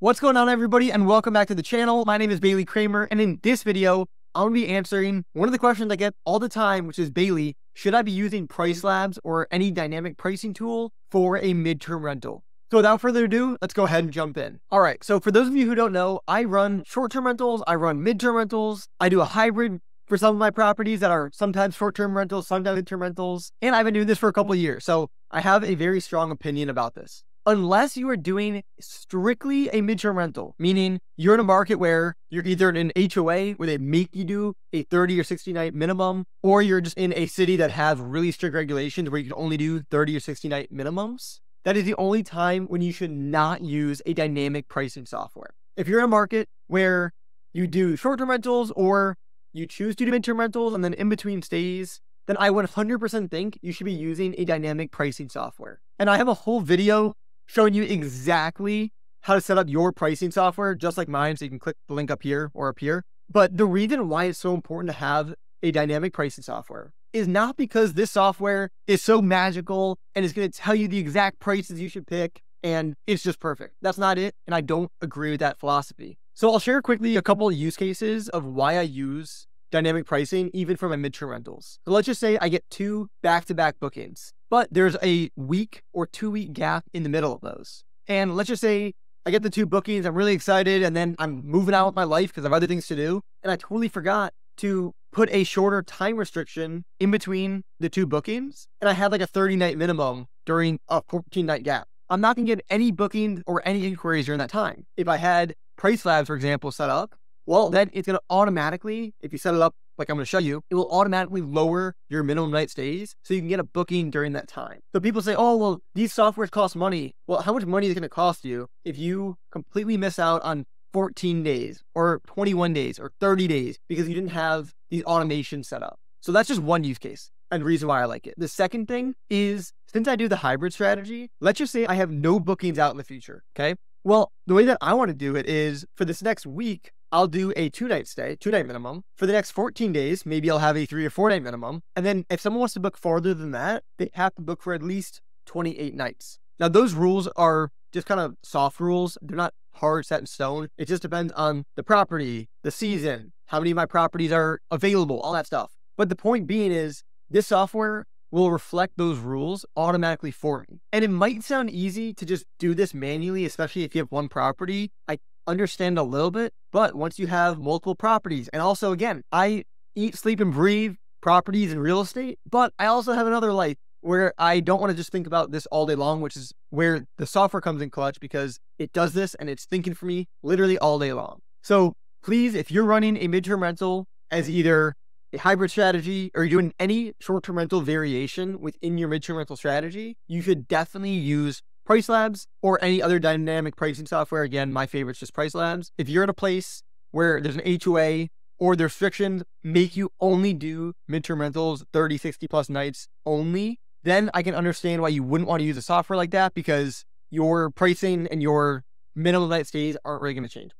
What's going on, everybody, and welcome back to the channel. My name is Kramer, and in this video, I'm going to be answering one of the questions I get all the time, which is, Bailey, should I be using Price Labs or any dynamic pricing tool for a midterm rental? So without further ado, let's go ahead and jump in. All right, so for those of you who don't know, I run short-term rentals, I run midterm rentals, I do a hybrid for some of my properties that are sometimes short-term rentals, sometimes midterm rentals, and I've been doing this for a couple of years, so I have a very strong opinion about this. Unless you are doing strictly a midterm rental, meaning you're in a market where you're either in an HOA where they make you do a 30 or 60 night minimum, or you're just in a city that has really strict regulations where you can only do 30 or 60 night minimums, that is the only time when you should not use a dynamic pricing software. If you're in a market where you do short-term rentals or you choose to do midterm rentals and then in between stays, then I 100% think you should be using a dynamic pricing software. And I have a whole video showing you exactly how to set up your pricing software, just like mine, so you can click the link up here or up here. But the reason why it's so important to have a dynamic pricing software is not because this software is so magical and is going to tell you the exact prices you should pick and it's just perfect. That's not it, and I don't agree with that philosophy. So I'll share quickly a couple of use cases of why I use dynamic pricing even for my midterm rentals. So let's just say I get 2 back-to-back bookings, but there's a week or 2-week gap in the middle of those. And let's just say I get the 2 bookings, I'm really excited, and then I'm moving out with my life because I have other things to do, and I totally forgot to put a shorter time restriction in between the 2 bookings, and I had like a 30-night minimum during a 14-night gap. I'm not going to get any bookings or any inquiries during that time. If I had Price Labs, for example, set up, well, then it's going to automatically, if you set it up like I'm going to show you, it will automatically lower your minimum night stays so you can get a booking during that time. So people say, oh, well, these softwares cost money. Well, how much money is it going to cost you if you completely miss out on 14 days or 21 days or 30 days because you didn't have these automations set up? So that's just one use case and reason why I like it. The second thing is, since I do the hybrid strategy, let's just say I have no bookings out in the future, okay? Well, the way that I want to do it is for this next week, I'll do a 2-night stay, 2-night minimum. For the next 14 days, maybe I'll have a 3 or 4-night minimum. And then if someone wants to book farther than that, they have to book for at least 28 nights. Now, those rules are just kind of soft rules. They're not hard set in stone. It just depends on the property, the season, how many of my properties are available, all that stuff. But the point being is this software will reflect those rules automatically for me. And it might sound easy to just do this manually, especially if you have one property. I understand a little bit, but once you have multiple properties, and also again, I eat, sleep, and breathe properties and real estate, but I also have another life where I don't want to just think about this all day long, which is where the software comes in clutch because it does this and it's thinking for me literally all day long. So please, if you're running a midterm rental as either a hybrid strategy or you're doing any short-term rental variation within your midterm rental strategy, you should definitely use Price Labs or any other dynamic pricing software. Again, my favorite's just Price Labs. If you're in a place where there's an HOA or the restrictions make you only do midterm rentals 30, 60 plus nights only, then I can understand why you wouldn't want to use a software like that because your pricing and your minimum night stays aren't really going to change.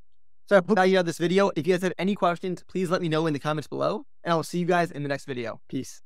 So I hope you enjoyed this video. If you guys have any questions, please let me know in the comments below, and I will see you guys in the next video. Peace.